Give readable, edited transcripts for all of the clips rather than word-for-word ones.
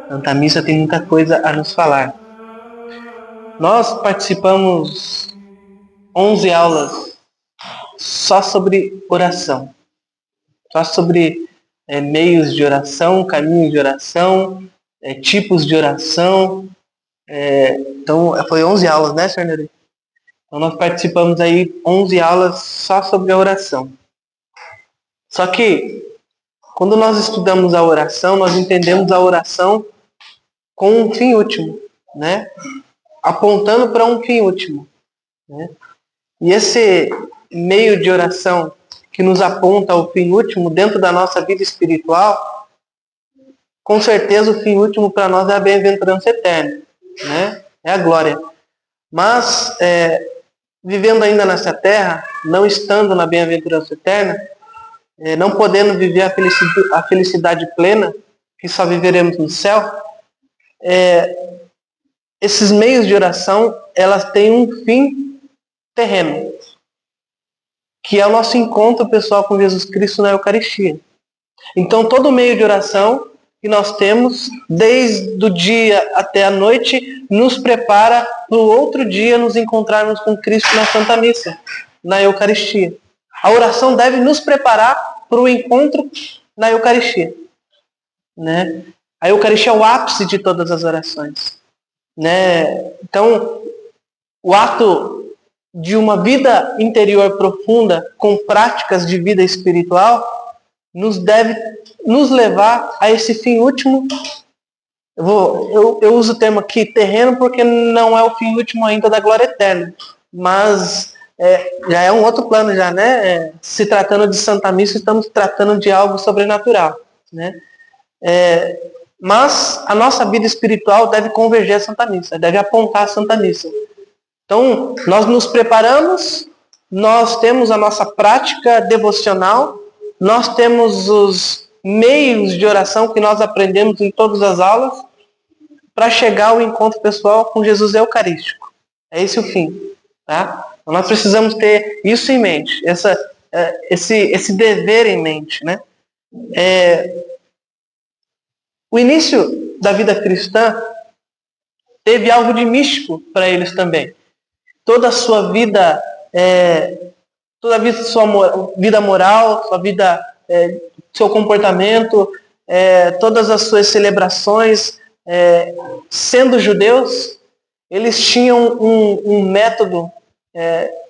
Santa Missa tem muita coisa a nos falar. Nós participamos 11 aulas só sobre oração, só sobre meios de oração, caminhos de oração, tipos de oração. Então, foi 11 aulas, né, Sr. Nery? Então, nós participamos aí 11 aulas só sobre a oração. Só que, quando nós estudamos a oração, nós entendemos a oração com um fim último, né? Apontando para um fim último, né? E esse meio de oração que nos aponta ao fim último dentro da nossa vida espiritual, com certeza o fim último para nós é a bem-aventurança eterna, né? É a glória. Mas, vivendo ainda nessa terra, não estando na bem-aventurança eterna, não podendo viver a felicidade plena, que só viveremos no céu, esses meios de oração, elas têm um fim terreno, que é o nosso encontro pessoal com Jesus Cristo na Eucaristia. Então, todo meio de oração que nós temos, desde o dia até a noite, nos prepara para o outro dia nos encontrarmos com Cristo na Santa Missa, na Eucaristia. A oração deve nos preparar para o encontro na Eucaristia, né? A Eucaristia é o ápice de todas as orações, né? Então, o ato de uma vida interior profunda, com práticas de vida espiritual, deve nos levar a esse fim último. Eu uso o termo aqui terreno porque não é o fim último ainda da glória eterna, mas já é um outro plano já, né? Se tratando de Santa Missa, estamos tratando de algo sobrenatural, né? Mas a nossa vida espiritual deve converger a Santa Missa, deve apontar a Santa Missa. Então, nós nos preparamos, nós temos a nossa prática devocional, nós temos os meios de oração que nós aprendemos em todas as aulas para chegar ao encontro pessoal com Jesus Eucarístico. É esse o fim, tá? Então, nós precisamos ter isso em mente, esse dever em mente, né? O início da vida cristã teve algo de místico para eles também. Toda a sua vida, sua vida moral, sua vida, seu comportamento, todas as suas celebrações, sendo judeus, eles tinham um método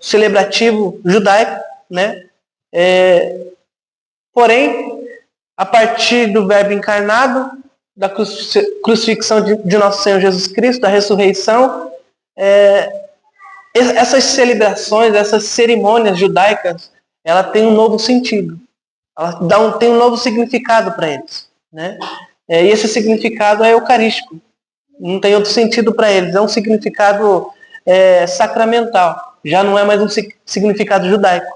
celebrativo judaico, né? Porém, a partir do Verbo encarnado, da crucifixão de nosso Senhor Jesus Cristo, da ressurreição, essas celebrações, essas cerimônias judaicas, ela tem um novo sentido. Ela tem um novo significado para eles, né? E esse significado é eucarístico. Não tem outro sentido para eles. É um significado sacramental. Já não é mais um significado judaico.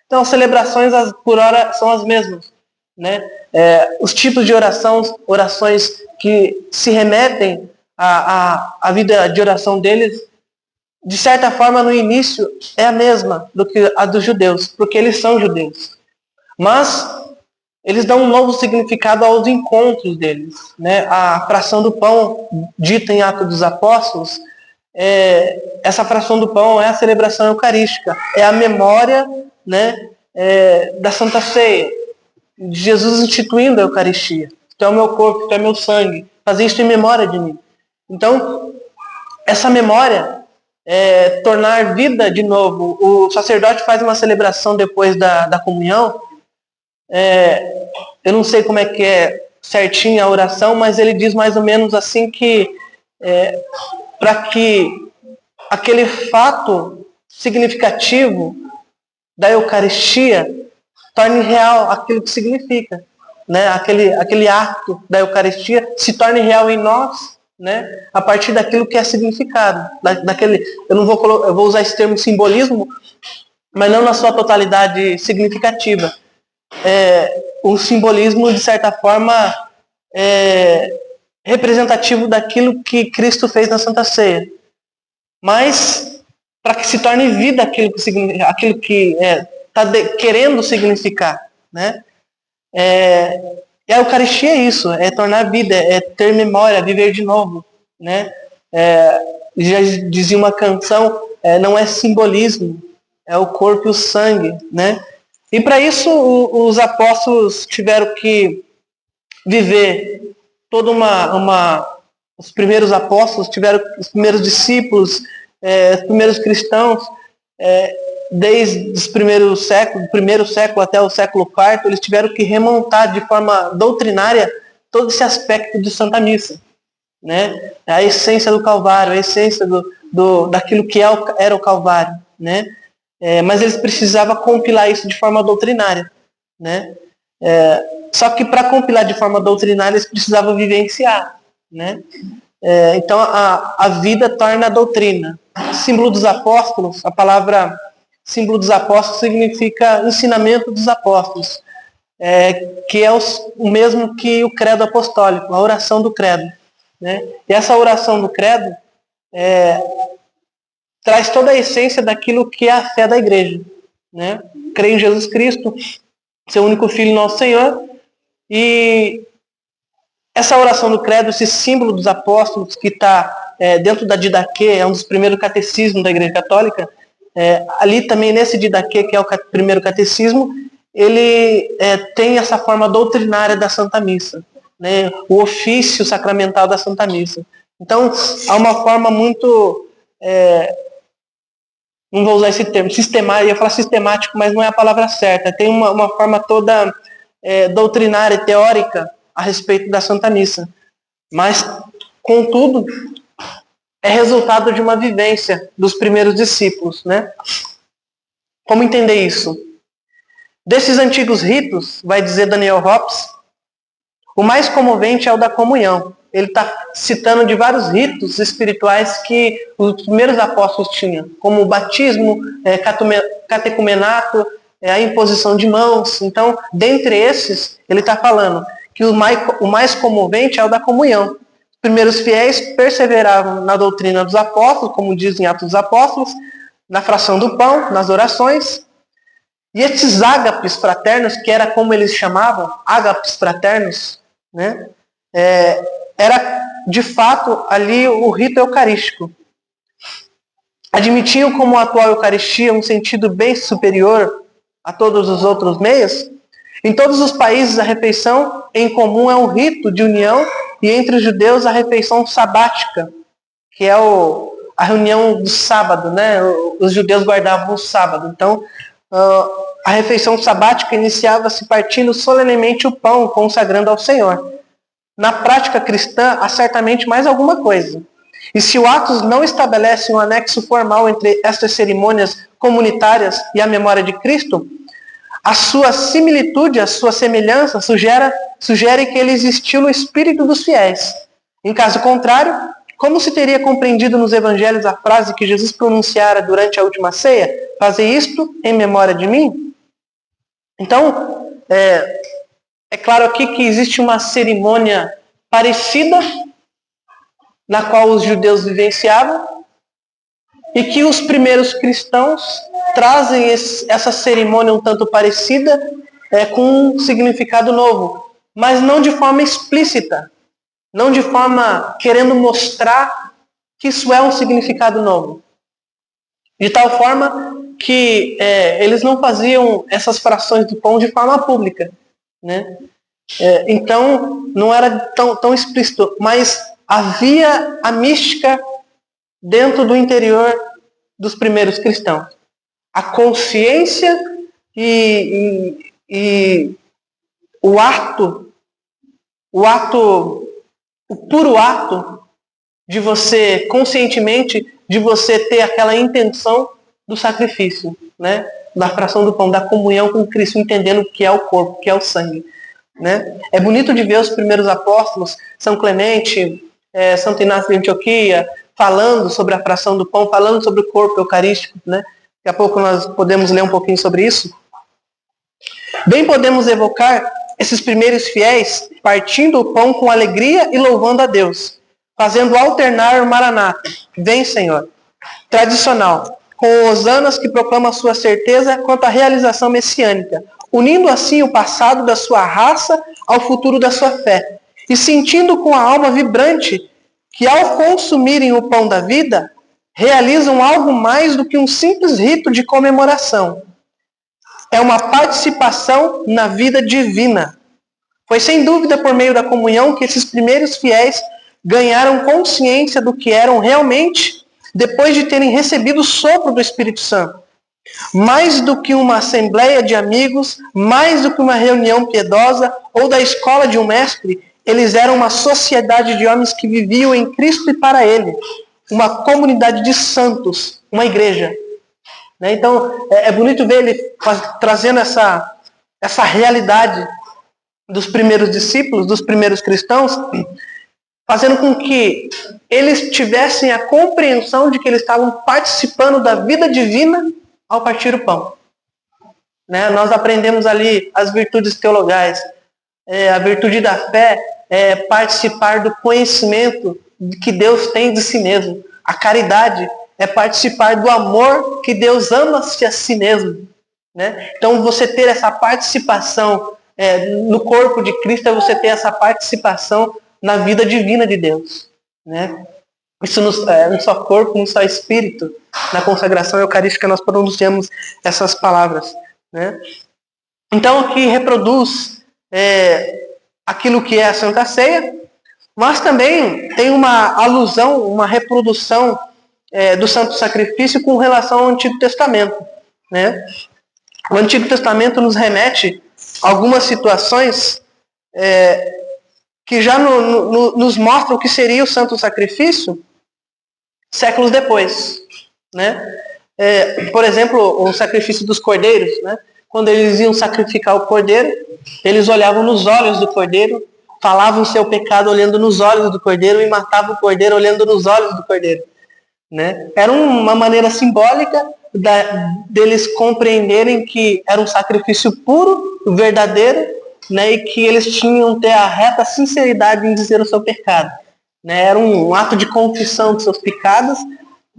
Então, as celebrações, por hora, são as mesmas, né? Os tipos de orações que se remetem à vida de oração deles, de certa forma, no início, é a mesma do que a dos judeus, porque eles são judeus. Mas eles dão um novo significado aos encontros deles, né? A fração do pão, dita em Atos dos Apóstolos, essa fração do pão é a celebração eucarística, é a memória, né, da Santa Ceia, de Jesus instituindo a Eucaristia. Isto é o meu corpo, isto é meu sangue. Fazer isto em memória de mim. Então, essa memória, tornar vida de novo. O sacerdote faz uma celebração depois da comunhão. Eu não sei como é que é certinho a oração, mas ele diz mais ou menos assim que para que aquele fato significativo da Eucaristia torne real aquilo que significa, né? Aquele ato da Eucaristia se torne real em nós, né? A partir daquilo que é significado, eu vou usar esse termo simbolismo, mas não na sua totalidade significativa. O simbolismo, de certa forma, representativo daquilo que Cristo fez na Santa Ceia, mas para que se torne vida aquilo que está querendo significar, né? E a Eucaristia é isso, é tornar vida, é ter memória, viver de novo, né? Já dizia uma canção, não é simbolismo, é o corpo e o sangue, né? E para isso os apóstolos tiveram que viver toda os primeiros apóstolos tiveram, os primeiros discípulos, os primeiros cristãos, desde os primeiros séculos, do primeiro século até o século IV, eles tiveram que remontar de forma doutrinária todo esse aspecto de Santa Missa, né? A essência do Calvário, a essência daquilo que era o Calvário, né? Mas eles precisavam compilar isso de forma doutrinária, né? Só que para compilar de forma doutrinária eles precisavam vivenciar, né? Então a vida torna a doutrina. Símbolo dos apóstolos, a palavra símbolo dos apóstolos significa ensinamento dos apóstolos, que é o mesmo que o credo apostólico, a oração do credo, né? E essa oração do credo traz toda a essência daquilo que é a fé da igreja, né? Crer em Jesus Cristo, seu único Filho, nosso Senhor. E essa oração do credo, esse símbolo dos apóstolos que está dentro da Didaquê, é um dos primeiros catecismos da Igreja Católica, ali também nesse Didaquê, que é o primeiro catecismo, ele tem essa forma doutrinária da Santa Missa, né? O ofício sacramental da Santa Missa. Então, há uma forma muito... não vou usar esse termo, sistemático, eu ia falar sistemático, mas não é a palavra certa. Tem uma forma toda doutrinária e teórica a respeito da Santa Missa. Mas, contudo, é resultado de uma vivência dos primeiros discípulos, né? Como entender isso? Desses antigos ritos, vai dizer Daniel Hobbes, o mais comovente é o da comunhão. Ele está citando de vários ritos espirituais que os primeiros apóstolos tinham, como o batismo, catecumenato, a imposição de mãos. Então, dentre esses, ele está falando que o mais comovente é o da comunhão. Os primeiros fiéis perseveravam na doutrina dos apóstolos, como diz em Atos dos Apóstolos, na fração do pão, nas orações. E esses ágapes fraternos, que era como eles chamavam, ágapes fraternos, né? Era, de fato, ali o rito eucarístico. Admitiam como a atual Eucaristia um sentido bem superior a todos os outros meios. Em todos os países, a refeição em comum é um rito de união, e entre os judeus, a refeição sabática, que é a reunião do sábado, né? Os judeus guardavam o sábado. Então, a refeição sabática iniciava-se partindo solenemente o pão, consagrando ao Senhor. Na prática cristã, há certamente mais alguma coisa. E se o Atos não estabelece um anexo formal entre estas cerimônias comunitárias e a memória de Cristo, a sua similitude, a sua semelhança sugere que ele existiu no espírito dos fiéis. Em caso contrário, como se teria compreendido nos evangelhos a frase que Jesus pronunciara durante a última ceia? Fazer isto em memória de mim? Então, é claro aqui que existe uma cerimônia parecida na qual os judeus vivenciavam e que os primeiros cristãos trazem essa cerimônia um tanto parecida com um significado novo, mas não de forma explícita, não de forma querendo mostrar que isso é um significado novo. De tal forma que eles não faziam essas frações do pão de forma pública, né? Então, não era tão explícito, mas havia a mística dentro do interior dos primeiros cristãos. A consciência e o puro ato de você, conscientemente, de você ter aquela intenção do sacrifício, né? Da fração do pão, da comunhão com Cristo, entendendo o que é o corpo, o que é o sangue, né? É bonito de ver os primeiros apóstolos, São Clemente, Santo Inácio de Antioquia, falando sobre a fração do pão, falando sobre o corpo eucarístico, né? Daqui a pouco nós podemos ler um pouquinho sobre isso. Bem podemos evocar esses primeiros fiéis partindo o pão com alegria e louvando a Deus, fazendo alternar o Maranata, vem Senhor, tradicional, com hosanas que proclamam sua certeza quanto à realização messiânica, unindo assim o passado da sua raça ao futuro da sua fé, e sentindo com a alma vibrante que ao consumirem o pão da vida, realizam algo mais do que um simples rito de comemoração. É uma participação na vida divina. Foi sem dúvida por meio da comunhão que esses primeiros fiéis ganharam consciência do que eram realmente depois de terem recebido o sopro do Espírito Santo. Mais do que uma assembleia de amigos, mais do que uma reunião piedosa ou da escola de um mestre, eles eram uma sociedade de homens que viviam em Cristo e para Ele. Uma comunidade de santos, uma igreja. Então, é bonito ver ele trazendo essa realidade dos primeiros discípulos, dos primeiros cristãos, fazendo com que eles tivessem a compreensão de que eles estavam participando da vida divina ao partir o pão. Nós aprendemos ali as virtudes teologais. A virtude da fé é participar do conhecimento que Deus tem de si mesmo. A caridade é participar do amor que Deus ama-se a si mesmo. Então, você ter essa participação no corpo de Cristo é você ter essa participação na vida divina de Deus. Isso não só corpo, não só espírito. Na consagração eucarística nós pronunciamos essas palavras. Então, aqui reproduz aquilo que é a Santa Ceia, mas também tem uma alusão, uma reprodução do Santo Sacrifício com relação ao Antigo Testamento. O Antigo Testamento nos remete a algumas situações que já nos mostram o que seria o Santo Sacrifício séculos depois. Por exemplo, o sacrifício dos cordeiros. Quando eles iam sacrificar o cordeiro, eles olhavam nos olhos do cordeiro, falavam o seu pecado olhando nos olhos do cordeiro e matavam o cordeiro olhando nos olhos do cordeiro. Era uma maneira simbólica deles compreenderem que era um sacrifício puro, verdadeiro, e que eles tinham que ter a reta sinceridade em dizer o seu pecado. Era um ato de confissão de seus pecados,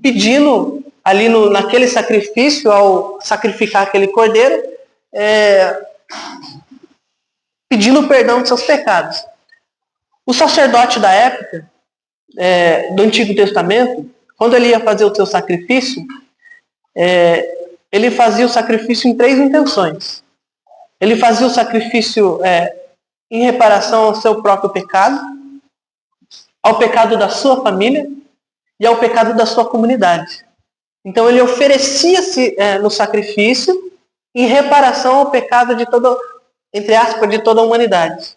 pedindo ali naquele sacrifício, ao sacrificar aquele cordeiro, pedindo perdão de seus pecados. O sacerdote da época, do Antigo Testamento, quando ele ia fazer o seu sacrifício, ele fazia o sacrifício em 3 intenções. Ele fazia o sacrifício em reparação ao seu próprio pecado, ao pecado da sua família e ao pecado da sua comunidade. Então ele oferecia-se no sacrifício em reparação ao pecado de toda, entre aspas, de toda a humanidade.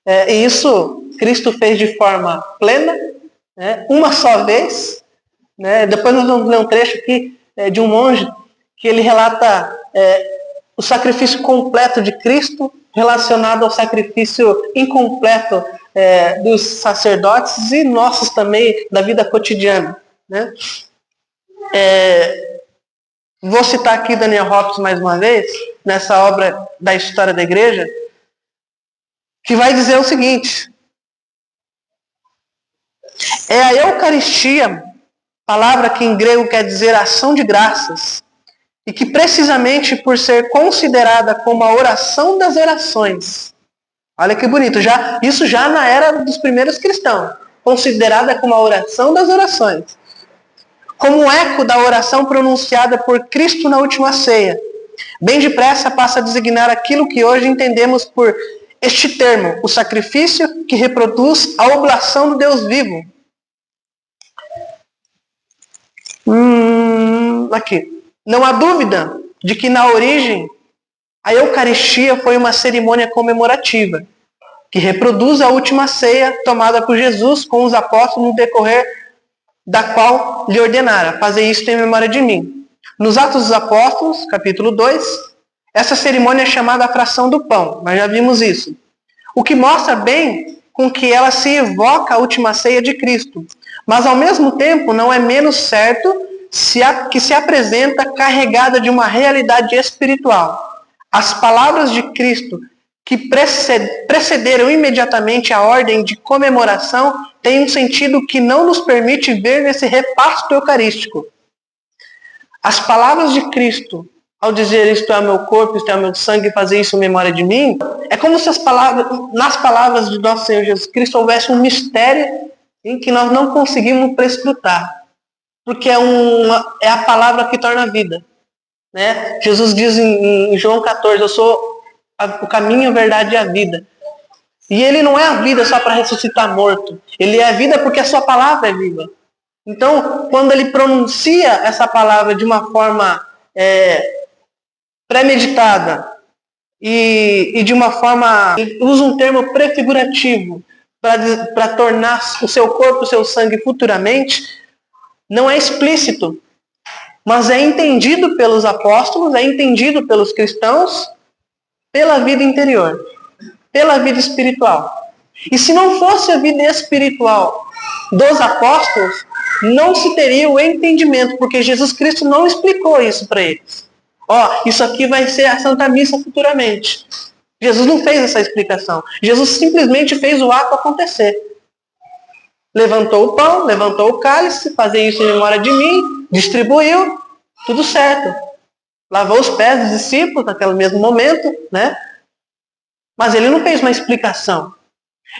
E isso Cristo fez de forma plena, uma só vez. Depois nós vamos ler um trecho aqui de um monge que ele relata o sacrifício completo de Cristo relacionado ao sacrifício incompleto dos sacerdotes e nossos também da vida cotidiana. Vou citar aqui Daniel Hopkins mais uma vez, nessa obra da História da Igreja, que vai dizer o seguinte: a Eucaristia, palavra que em grego quer dizer ação de graças, e que precisamente por ser considerada como a oração das orações, olha que bonito, isso já na era dos primeiros cristãos, considerada como a oração das orações, como um eco da oração pronunciada por Cristo na última ceia, bem depressa passa a designar aquilo que hoje entendemos por este termo, o sacrifício que reproduz a oblação do Deus vivo. Aqui. Não há dúvida de que na origem a Eucaristia foi uma cerimônia comemorativa, que reproduz a última ceia tomada por Jesus com os apóstolos no decorrer da qual lhe ordenara: fazer isto em memória de mim. Nos Atos dos Apóstolos, capítulo 2, essa cerimônia é chamada a fração do pão, nós já vimos isso. O que mostra bem com que ela se evoca a última ceia de Cristo, mas ao mesmo tempo não é menos certo que se apresenta carregada de uma realidade espiritual. As palavras de Cristo que precederam imediatamente a ordem de comemoração têm um sentido que não nos permite ver nesse repasto eucarístico. As palavras de Cristo ao dizer isto é o meu corpo, isto é o meu sangue, fazer isso em memória de mim, é como se nas palavras de nosso Senhor Jesus Cristo houvesse um mistério em que nós não conseguimos prescrutar. Porque é a palavra que torna a vida. Né? Jesus diz em João 14, eu sou o caminho, a verdade e a vida. E ele não é a vida só para ressuscitar morto. Ele é a vida porque a sua palavra é viva. Então, quando ele pronuncia essa palavra de uma forma premeditada e de uma forma, ele usa um termo prefigurativo para tornar o seu corpo, o seu sangue futuramente, não é explícito, mas é entendido pelos apóstolos, é entendido pelos cristãos, pela vida interior, pela vida espiritual. E se não fosse a vida espiritual dos apóstolos, não se teria o entendimento, porque Jesus Cristo não explicou isso para eles. Isso aqui vai ser a Santa Missa futuramente. Jesus não fez essa explicação. Jesus simplesmente fez o ato acontecer. Levantou o pão, levantou o cálice, fazer isso em memória de mim, distribuiu, tudo certo. Lavou os pés dos discípulos naquele mesmo momento, né? Mas ele não fez uma explicação.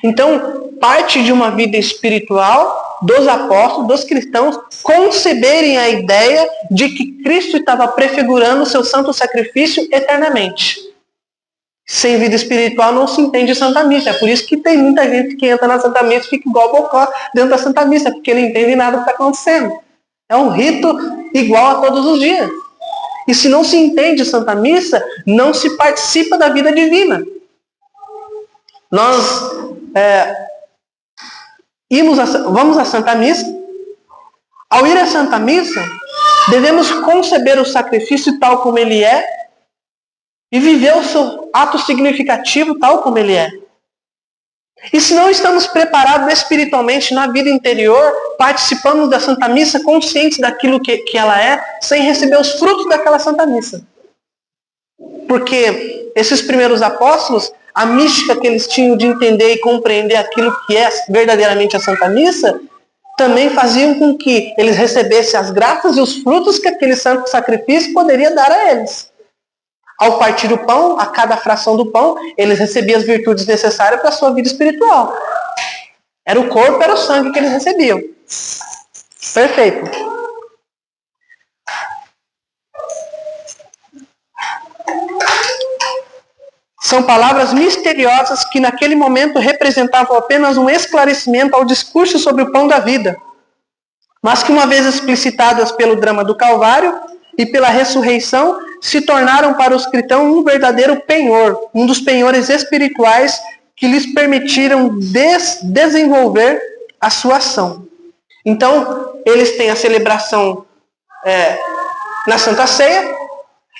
Então, parte de uma vida espiritual dos apóstolos, dos cristãos, conceberem a ideia de que Cristo estava prefigurando o seu santo sacrifício eternamente. Sem vida espiritual não se entende Santa Missa. É por isso que tem muita gente que entra na Santa Missa e fica igual bocó dentro da Santa Missa, porque não entende nada do que está acontecendo. É um rito igual a todos os dias. E se não se entende Santa Missa, não se participa da vida divina. Nós vamos à Santa Missa. Ao ir à Santa Missa, devemos conceber o sacrifício tal como ele é e viver o seu ato significativo tal como ele é. E se não estamos preparados espiritualmente na vida interior, participamos da Santa Missa conscientes daquilo que ela é, sem receber os frutos daquela Santa Missa. Porque esses primeiros apóstolos, a mística que eles tinham de entender e compreender aquilo que é verdadeiramente a Santa Missa, também faziam com que eles recebessem as graças e os frutos que aquele santo sacrifício poderia dar a eles. Ao partir o pão, a cada fração do pão, eles recebiam as virtudes necessárias para a sua vida espiritual. Era o corpo, era o sangue que eles recebiam. Perfeito. São palavras misteriosas que naquele momento representavam apenas um esclarecimento ao discurso sobre o pão da vida, mas que uma vez explicitadas pelo drama do Calvário e pela ressurreição, se tornaram para os cristãos um verdadeiro penhor, um dos penhores espirituais que lhes permitiram desenvolver a sua ação. Então, eles têm a celebração na Santa Ceia,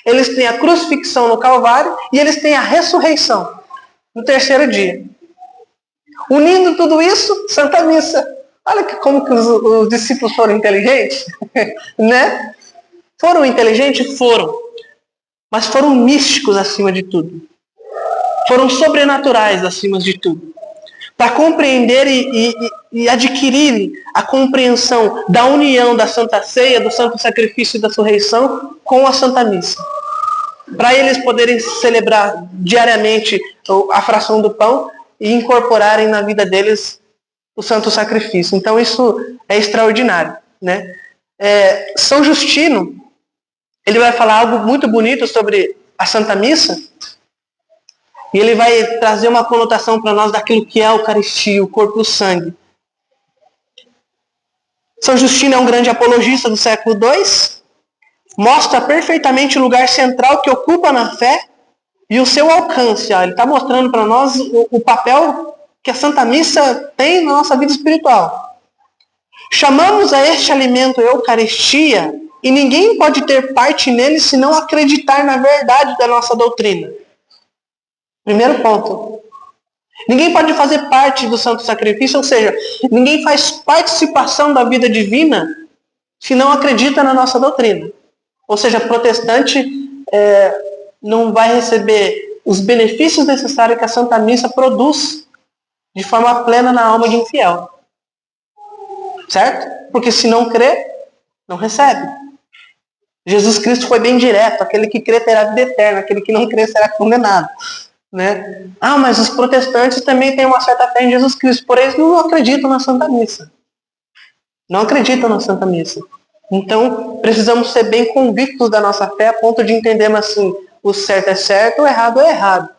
eles têm a crucifixão no Calvário e eles têm a ressurreição no terceiro dia. Unindo tudo isso, Santa Missa. Olha como que os discípulos foram inteligentes, né? Foram inteligentes? Foram. Mas foram místicos acima de tudo. Foram sobrenaturais acima de tudo. Para compreender e adquirir a compreensão da união da Santa Ceia, do Santo Sacrifício e da Ressurreição com a Santa Missa. Para eles poderem celebrar diariamente a fração do pão e incorporarem na vida deles o Santo Sacrifício. Então isso é extraordinário, né? São Justino, ele vai falar algo muito bonito sobre a Santa Missa, e ele vai trazer uma conotação para nós daquilo que é a Eucaristia, o corpo e o sangue. São Justino é um grande apologista do século II, mostra perfeitamente o lugar central que ocupa na fé e o seu alcance. Ele está mostrando para nós o papel que a Santa Missa tem na nossa vida espiritual. Chamamos a este alimento Eucaristia e ninguém pode ter parte nele se não acreditar na verdade da nossa doutrina. Primeiro ponto. Ninguém pode fazer parte do Santo Sacrifício, ou seja, ninguém faz participação da vida divina se não acredita na nossa doutrina. Ou seja, protestante não vai receber os benefícios necessários que a Santa Missa produz de forma plena na alma de um fiel. Certo? Porque se não crê, não recebe. Jesus Cristo foi bem direto, aquele que crê terá vida eterna, aquele que não crê será condenado. Né? Ah, mas os protestantes também têm uma certa fé em Jesus Cristo, porém eles não acreditam na Santa Missa. Não acreditam na Santa Missa. Então, precisamos ser bem convictos da nossa fé a ponto de entendermos assim, o certo é certo, o errado é errado.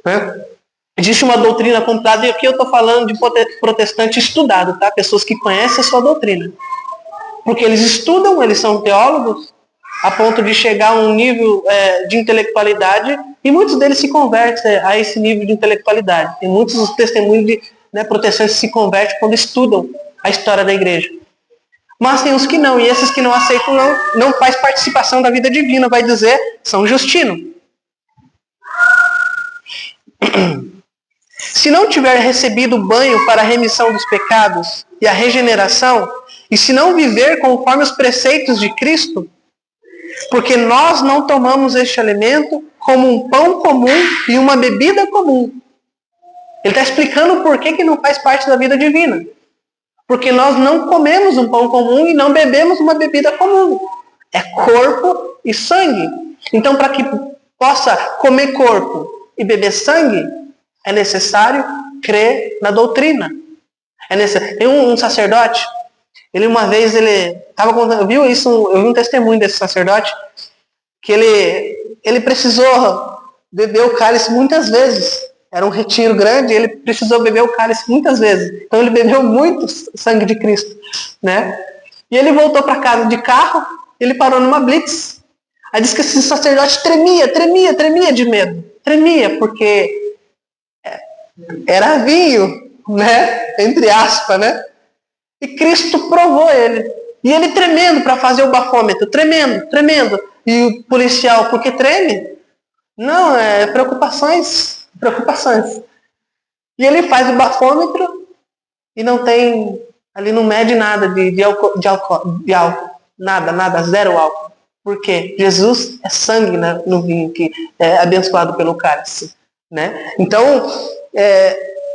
Né? Existe uma doutrina comprada, e aqui eu estou falando de protestante estudado, tá? Pessoas que conhecem a sua doutrina. Porque eles estudam, eles são teólogos, a ponto de chegar a um nível de intelectualidade, e muitos deles se convertem a esse nível de intelectualidade. Tem muitos testemunhos de protestantes que se convertem quando estudam a história da igreja. Mas tem os que não, e esses que não aceitam não faz participação da vida divina, vai dizer São Justino. Se não tiver recebido o banho para a remissão dos pecados e a regeneração, e se não viver conforme os preceitos de Cristo, porque nós não tomamos este alimento como um pão comum e uma bebida comum. Ele está explicando por que não faz parte da vida divina. Porque nós não comemos um pão comum e não bebemos uma bebida comum. É corpo e sangue. Então, para que possa comer corpo e beber sangue, é necessário crer na doutrina. Tem um sacerdote, ele uma vez, ele estava contando, eu vi um testemunho desse sacerdote, que ele precisou beber o cálice muitas vezes. Era um retiro grande, ele precisou beber o cálice muitas vezes. Então ele bebeu muito sangue de Cristo, né? E ele voltou para casa de carro, ele parou numa blitz. Aí disse que esse sacerdote tremia de medo. Tremia, porque era vinho, né? Entre aspas, né? E Cristo provou ele. E ele tremendo para fazer o bafômetro, tremendo. E o policial, por que treme? Não, é preocupações. E ele faz o bafômetro e não tem, ali não mede nada de álcool, nada, zero álcool. Por quê? Jesus é sangue no vinho que é abençoado pelo cálice. Né? Então,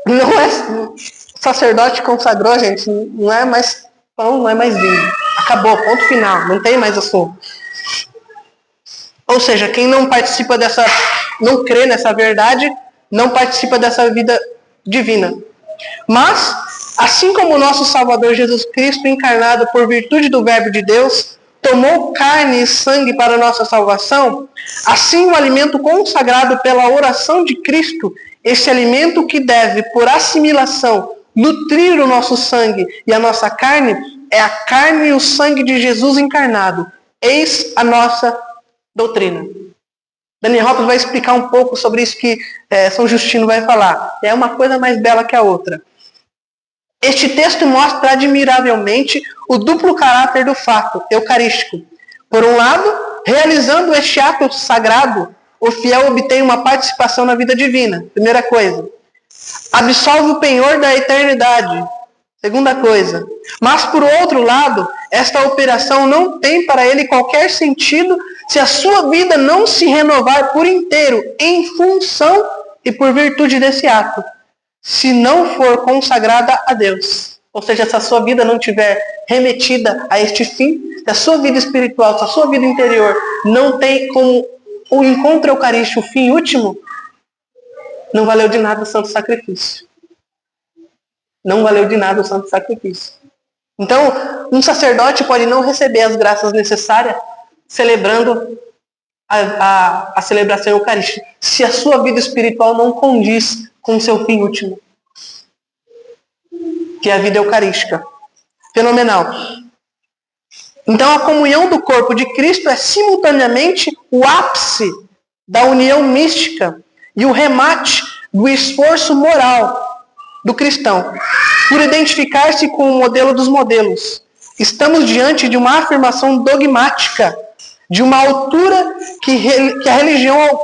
não é, o sacerdote consagrou, gente, não é mais pão, não é mais vinho. Acabou, ponto final, não tem mais assunto. Ou seja, quem não participa não crê nessa verdade, não participa dessa vida divina. Mas, assim como o nosso Salvador Jesus Cristo, encarnado por virtude do Verbo de Deus, tomou carne e sangue para a nossa salvação, assim o alimento consagrado pela oração de Cristo, esse alimento que deve, por assimilação, nutrir o nosso sangue e a nossa carne, é a carne e o sangue de Jesus encarnado. Eis a nossa doutrina. Daniel Hoppe vai explicar um pouco sobre isso que São Justino vai falar. É uma coisa mais bela que a outra. Este texto mostra admiravelmente o duplo caráter do fato eucarístico. Por um lado, realizando este ato sagrado, o fiel obtém uma participação na vida divina. Primeira coisa. Absolve o penhor da eternidade. Segunda coisa. Mas, por outro lado, esta operação não tem para ele qualquer sentido se a sua vida não se renovar por inteiro em função e por virtude desse ato, se não for consagrada a Deus. Ou seja, se a sua vida não estiver remetida a este fim, se a sua vida espiritual, se a sua vida interior não tem como o encontro eucarístico o fim último, não valeu de nada o santo sacrifício. Não valeu de nada o santo sacrifício. Então, um sacerdote pode não receber as graças necessárias celebrando a celebração eucarística, se a sua vida espiritual não condiz com o seu fim último, que é a vida eucarística. Fenomenal. Então, a comunhão do corpo de Cristo é simultaneamente o ápice da união mística e o remate do esforço moral do cristão, por identificar-se com o modelo dos modelos. Estamos diante de uma afirmação dogmática, de uma altura que religião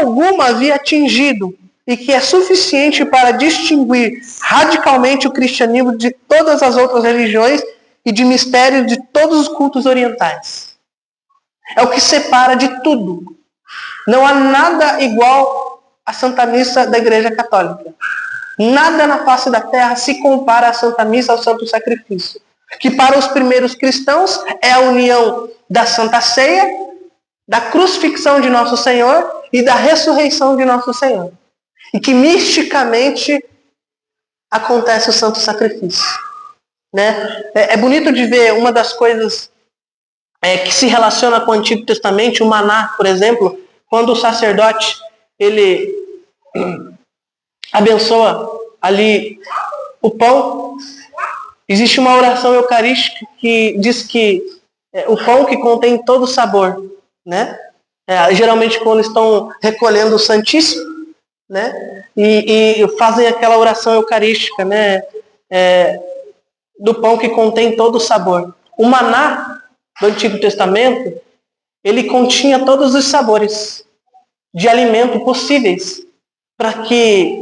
alguma havia atingido e que é suficiente para distinguir radicalmente o cristianismo de todas as outras religiões e de mistérios de todos os cultos orientais. É o que separa de tudo. Não há nada igual à Santa Missa da Igreja Católica. Nada na face da terra se compara à Santa Missa, ao Santo Sacrifício. que para os primeiros cristãos é a união da Santa Ceia, da crucifixão de Nosso Senhor e da ressurreição de Nosso Senhor. E que misticamente acontece o Santo Sacrifício. Né? É bonito de ver uma das coisas que se relaciona com o Antigo Testamento, o maná, por exemplo, quando o sacerdote ele abençoa ali o pão, existe uma oração eucarística que diz que o pão que contém todo o sabor, né? Geralmente quando estão recolhendo o Santíssimo, né? E fazem aquela oração eucarística, né? Do pão que contém todo o sabor. O maná do Antigo Testamento, ele continha todos os sabores de alimento possíveis para que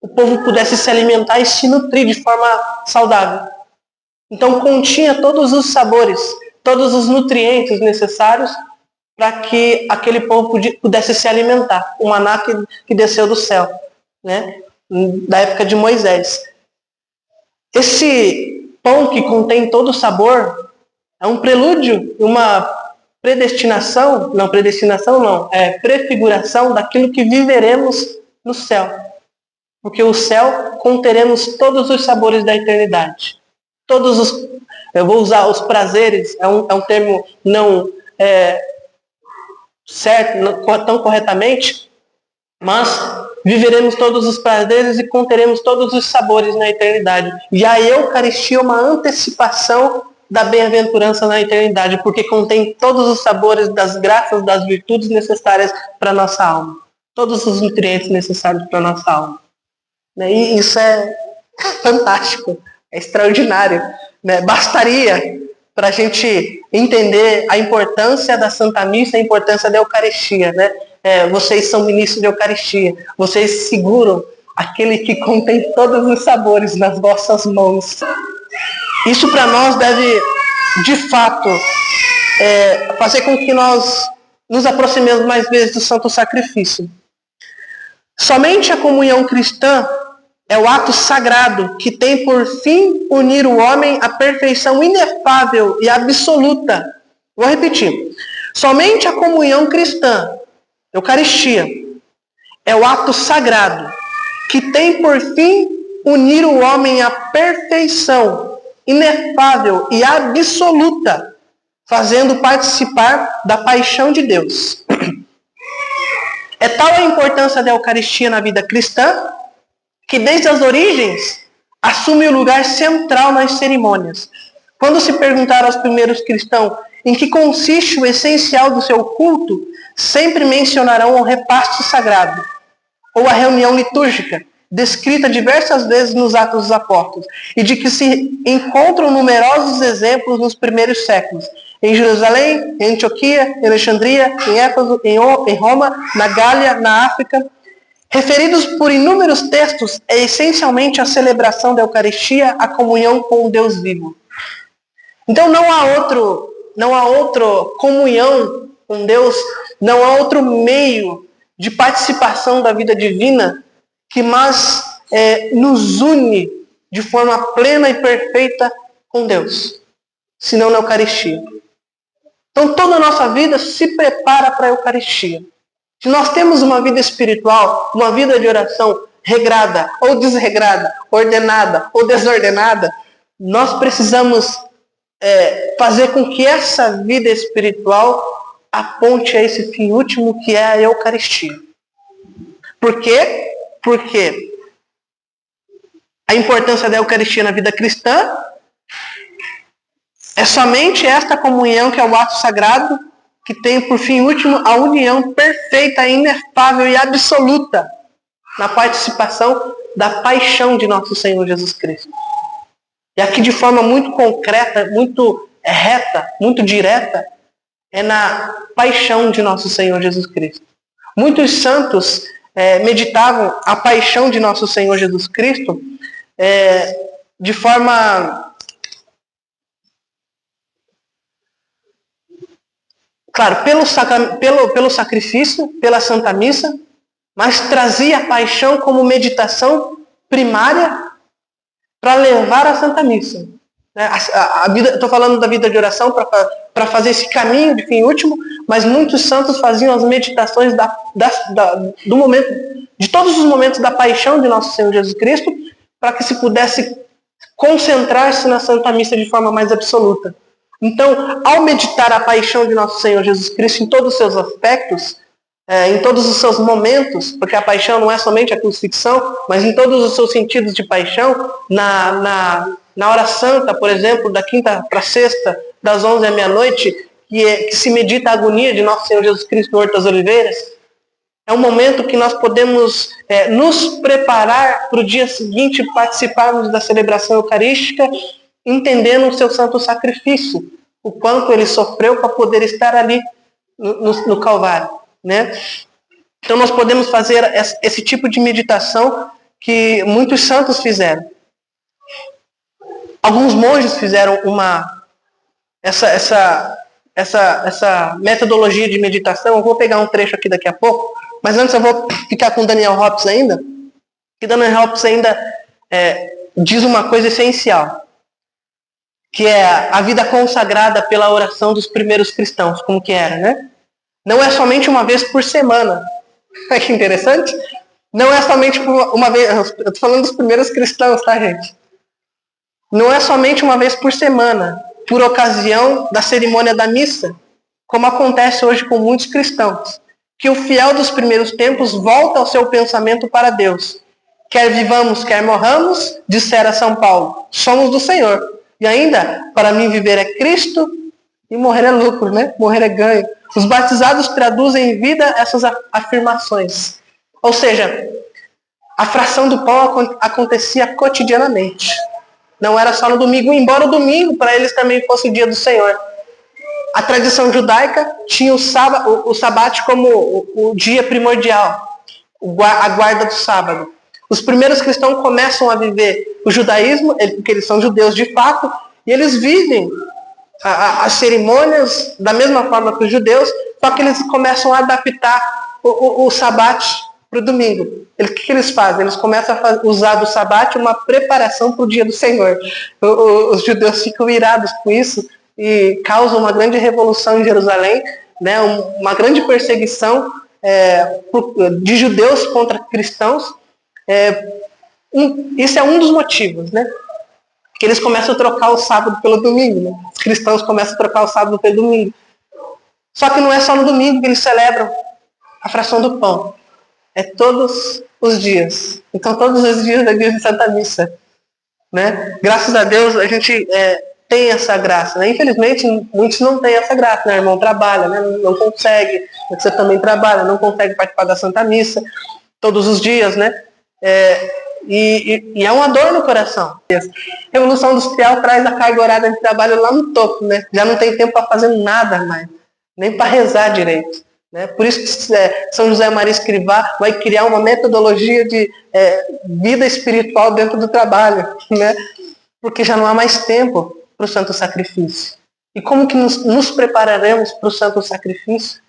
o povo pudesse se alimentar e se nutrir de forma saudável. Então continha todos os sabores, todos os nutrientes necessários para que aquele povo pudesse se alimentar. O maná que desceu do céu, né? Da época de Moisés. Esse pão que contém todo o sabor é um prelúdio, uma prefiguração daquilo que viveremos no céu. Porque o céu conteremos todos os sabores da eternidade. Eu vou usar os prazeres, é um termo não certo, não tão corretamente, mas viveremos todos os prazeres e conteremos todos os sabores na eternidade. E a Eucaristia é uma antecipação da bem-aventurança na eternidade, porque contém todos os sabores das graças, das virtudes necessárias para a nossa alma. Todos os nutrientes necessários para a nossa alma. E isso é fantástico, é extraordinário. Bastaria para a gente entender a importância da Santa Missa, a importância da Eucaristia. Vocês são ministros de Eucaristia, vocês seguram aquele que contém todos os sabores nas vossas mãos. Isso para nós deve, de fato, fazer com que nós nos aproximemos mais vezes do Santo Sacrifício. Somente a comunhão cristã é o ato sagrado que tem por fim unir o homem à perfeição inefável e absoluta. Vou repetir. Somente a comunhão cristã, Eucaristia, é o ato sagrado que tem por fim unir o homem à perfeição inefável e absoluta, fazendo participar da paixão de Deus. É tal a importância da Eucaristia na vida cristã que desde as origens assume o lugar central nas cerimônias. Quando se perguntar aos primeiros cristãos em que consiste o essencial do seu culto, sempre mencionarão o repasto sagrado, ou a reunião litúrgica, descrita diversas vezes nos Atos dos Apóstolos, e de que se encontram numerosos exemplos nos primeiros séculos, em Jerusalém, em Antioquia, em Alexandria, em Éfeso, em Roma, na Gália, na África. Referidos por inúmeros textos, é essencialmente a celebração da Eucaristia, a comunhão com o Deus vivo. Então não há outra comunhão com Deus, não há outro meio de participação da vida divina que mais nos une de forma plena e perfeita com Deus, senão na Eucaristia. Então toda a nossa vida se prepara para a Eucaristia. Se nós temos uma vida espiritual, uma vida de oração regrada ou desregrada, ordenada ou desordenada, nós precisamos fazer com que essa vida espiritual aponte a esse fim último que é a Eucaristia. Por quê? Porque a importância da Eucaristia na vida cristã é somente esta comunhão que é o ato sagrado que tem por fim último a união perfeita, inefável e absoluta na participação da paixão de nosso Senhor Jesus Cristo. E aqui de forma muito concreta, muito reta, muito direta, é na paixão de nosso Senhor Jesus Cristo. Muitos santos meditavam a paixão de nosso Senhor Jesus Cristo de forma... Claro, pelo sacrifício, pela Santa Missa, mas trazia a paixão como meditação primária para levar a Santa Missa. A vida, estou falando da vida de oração para fazer esse caminho de fim último, mas muitos santos faziam as meditações do momento, de todos os momentos da paixão de nosso Senhor Jesus Cristo, para que se pudesse concentrar-se na Santa Missa de forma mais absoluta. Então, ao meditar a paixão de nosso Senhor Jesus Cristo em todos os seus aspectos, em todos os seus momentos, porque a paixão não é somente a crucifixão, mas em todos os seus sentidos de paixão, na hora santa, por exemplo, da quinta para sexta, das 11 à meia-noite, que se medita a agonia de nosso Senhor Jesus Cristo no Horto das Oliveiras, é um momento que nós podemos nos preparar para o dia seguinte participarmos da celebração eucarística, entendendo o seu santo sacrifício, o quanto ele sofreu para poder estar ali no Calvário, né? Então nós podemos fazer esse tipo de meditação que muitos santos fizeram. Alguns monges fizeram essa metodologia de meditação. Eu vou pegar um trecho aqui daqui a pouco, mas antes eu vou ficar com Daniel Hoppes ainda, que Daniel Hoppes ainda diz uma coisa essencial, que é a vida consagrada pela oração dos primeiros cristãos, como que era, né? Não é somente uma vez por semana. Olha que interessante. Não é somente uma vez. Eu estou falando dos primeiros cristãos, tá, gente? Não é somente uma vez por semana, por ocasião da cerimônia da missa, como acontece hoje com muitos cristãos, que o fiel dos primeiros tempos volta ao seu pensamento para Deus. Quer vivamos, quer morramos, dissera São Paulo, somos do Senhor. E ainda, para mim viver é Cristo e morrer é lucro, né? Morrer é ganho. Os batizados traduzem em vida essas afirmações. Ou seja, a fração do pão acontecia cotidianamente. Não era só no domingo, embora o domingo para eles também fosse o dia do Senhor. A tradição judaica tinha o sabate como o dia primordial, a guarda do sábado. Os primeiros cristãos começam a viver o judaísmo, porque eles são judeus de fato, e eles vivem as cerimônias da mesma forma que os judeus, só que eles começam a adaptar o sabate para o domingo. O que eles fazem? Eles começam a usar do sabate uma preparação para o dia do Senhor. Os judeus ficam irados com isso e causam uma grande revolução em Jerusalém, né? Uma grande perseguição de judeus contra cristãos. Isso é um dos motivos, né? Que eles começam a trocar o sábado pelo domingo, né? Os cristãos começam a trocar o sábado pelo domingo. Só que não é só no domingo que eles celebram a fração do pão. É todos os dias. Então todos os dias é dia de Santa Missa, né? Graças a Deus a gente tem essa graça, né? Infelizmente muitos não têm essa graça, né? O irmão trabalha, né? Não consegue. Você também trabalha, não consegue participar da Santa Missa todos os dias, né? E é uma dor no coração. A Revolução Industrial traz a carga horária de trabalho lá no topo, né? Já não tem tempo para fazer nada mais, nem para rezar direito, né? Por isso que São José Maria Escrivá vai criar uma metodologia de vida espiritual dentro do trabalho, né? Porque já não há mais tempo para o Santo Sacrifício. E como que nos prepararemos para o Santo Sacrifício?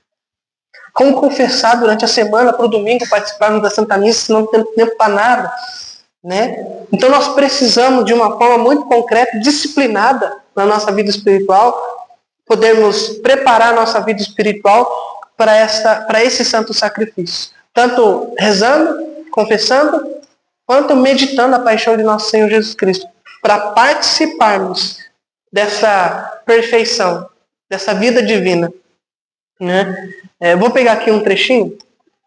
Como confessar durante a semana para o domingo participarmos da Santa Missa se não temos tempo para nada, né? Então nós precisamos de uma forma muito concreta, disciplinada na nossa vida espiritual, podermos preparar a nossa vida espiritual para esse santo sacrifício. Tanto rezando, confessando, quanto meditando a paixão de nosso Senhor Jesus Cristo, para participarmos dessa perfeição, dessa vida divina, né? Vou pegar aqui um trechinho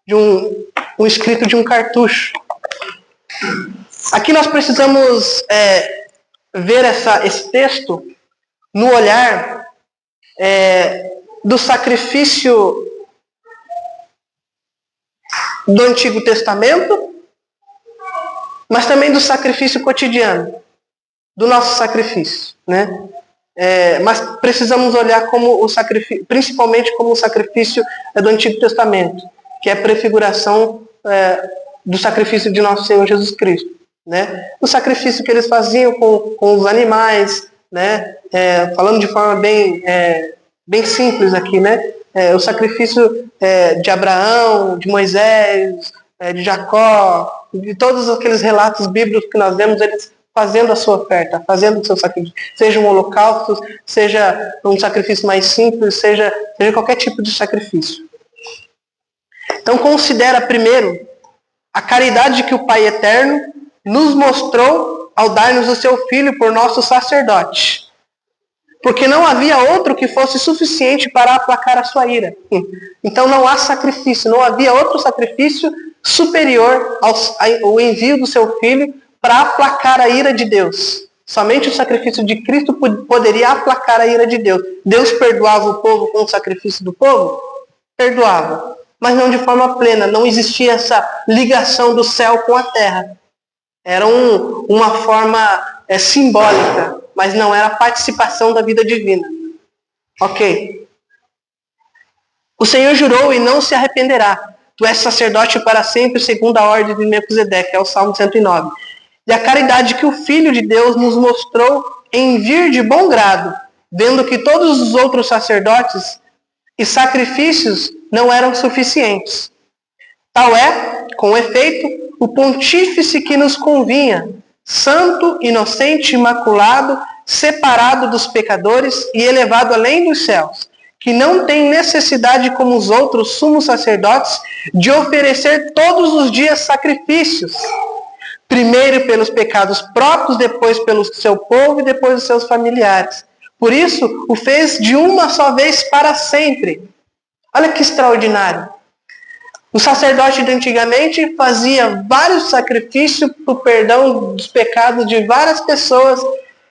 de um escrito de um cartucho. Aqui nós precisamos ver esse texto no olhar do sacrifício do Antigo Testamento, mas também do sacrifício cotidiano, do nosso sacrifício, né? Mas precisamos olhar como o sacrifício, principalmente como o sacrifício do Antigo Testamento, que é a prefiguração do sacrifício de nosso Senhor Jesus Cristo, né? O sacrifício que eles faziam com os animais, né? Falando de forma bem simples aqui, né? O sacrifício de Abraão, de Moisés, de Jacó, de todos aqueles relatos bíblicos que nós vemos, eles fazendo a sua oferta, fazendo o seu sacrifício. Seja um holocausto, seja um sacrifício mais simples, seja qualquer tipo de sacrifício. Então considera primeiro a caridade que o Pai Eterno nos mostrou ao dar-nos o seu Filho por nosso sacerdote. Porque não havia outro que fosse suficiente para aplacar a sua ira. Então não há sacrifício, não havia outro sacrifício superior ao envio do seu Filho para aplacar a ira de Deus. Somente o sacrifício de Cristo poderia aplacar a ira de Deus. Deus perdoava o povo com o sacrifício do povo? Perdoava. Mas não de forma plena. Não existia essa ligação do céu com a terra. Era uma forma simbólica, mas não era a participação da vida divina. Ok. O Senhor jurou e não se arrependerá. Tu és sacerdote para sempre, segundo a ordem de Melquisedeque, é o Salmo 109. E a caridade que o Filho de Deus nos mostrou em vir de bom grado, vendo que todos os outros sacerdotes e sacrifícios não eram suficientes. Tal é, com efeito, o pontífice que nos convinha, santo, inocente, imaculado, separado dos pecadores e elevado além dos céus, que não tem necessidade, como os outros sumos sacerdotes, de oferecer todos os dias sacrifícios, primeiro pelos pecados próprios, depois pelo seu povo e depois dos seus familiares. Por isso, o fez de uma só vez para sempre. Olha que extraordinário. O sacerdote de antigamente fazia vários sacrifícios para o perdão dos pecados de várias pessoas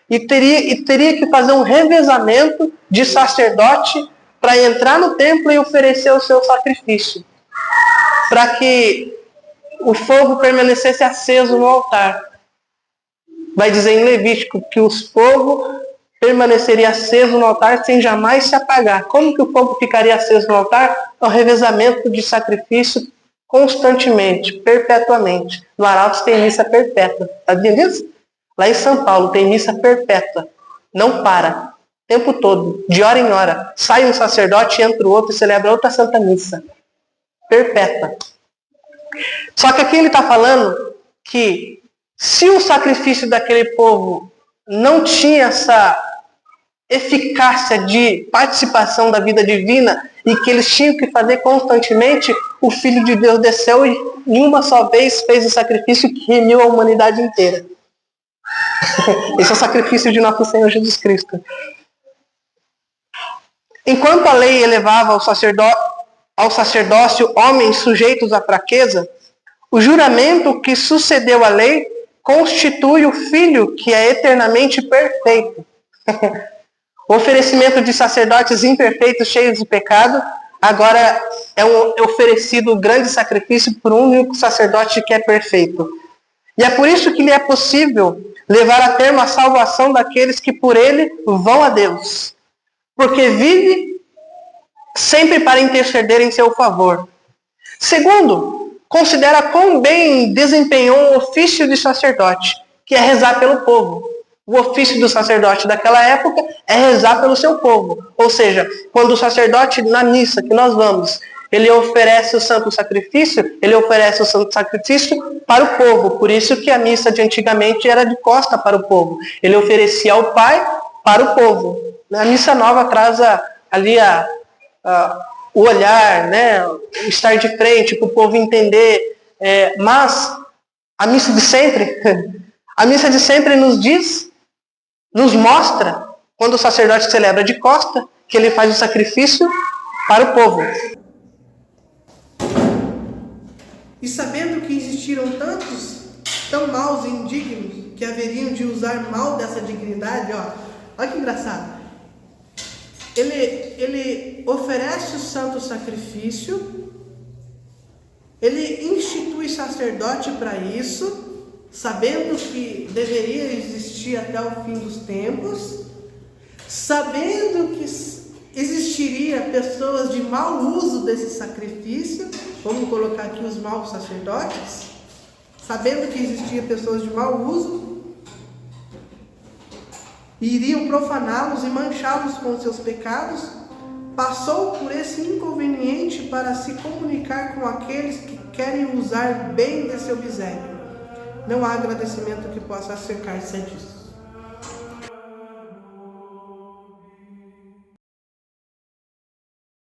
e teria que fazer um revezamento de sacerdote para entrar no templo e oferecer o seu sacrifício, para que o fogo permanecesse aceso no altar. Vai dizer em Levítico que o fogo permaneceria aceso no altar sem jamais se apagar. Como que o fogo ficaria aceso no altar? É o revezamento de sacrifício constantemente, perpetuamente. No Arautos tem missa perpétua. Sabia disso? Lá em São Paulo tem missa perpétua. Não para. O tempo todo, de hora em hora. Sai um sacerdote, entra o outro e celebra outra Santa Missa. Perpétua. Só que aqui ele está falando que se o sacrifício daquele povo não tinha essa eficácia de participação da vida divina e que eles tinham que fazer constantemente, o Filho de Deus desceu e em uma só vez fez o sacrifício que remiu a humanidade inteira. Esse é o sacrifício de nosso Senhor Jesus Cristo. Enquanto a lei elevava ao sacerdócio homens sujeitos à fraqueza, o juramento que sucedeu à lei constitui o Filho que é eternamente perfeito. O oferecimento de sacerdotes imperfeitos, cheios de pecado, agora é oferecido o grande sacrifício por um único sacerdote que é perfeito. E é por isso que lhe é possível levar a termo a salvação daqueles que por ele vão a Deus. Porque vive sempre para interceder em seu favor. Segundo, considera quão bem desempenhou o ofício de sacerdote, que é rezar pelo povo. O ofício do sacerdote daquela época é rezar pelo seu povo. Ou seja, quando o sacerdote, na missa que nós vamos, ele oferece o santo sacrifício, ele oferece o santo sacrifício para o povo. Por isso que a missa de antigamente era de costa para o povo. Ele oferecia ao Pai para o povo. A missa nova traz ali o olhar, né? O estar de frente, para o povo entender. Mas a missa de sempre nos diz, nos mostra, quando o sacerdote celebra de costa, que ele faz o sacrifício para o povo. E sabendo que existiram tantos tão maus e indignos que haveriam de usar mal dessa dignidade, olha que engraçado. Ele oferece o santo sacrifício, ele institui sacerdote para isso, sabendo que deveria existir até o fim dos tempos, sabendo que existiria pessoas de mau uso desse sacrifício, vamos colocar aqui os maus sacerdotes, sabendo que existia pessoas de mau uso, iriam profaná-los e manchá-los com seus pecados, passou por esse inconveniente para se comunicar com aqueles que querem usar bem desse obséquio. não há agradecimento que possa acercar-se disso.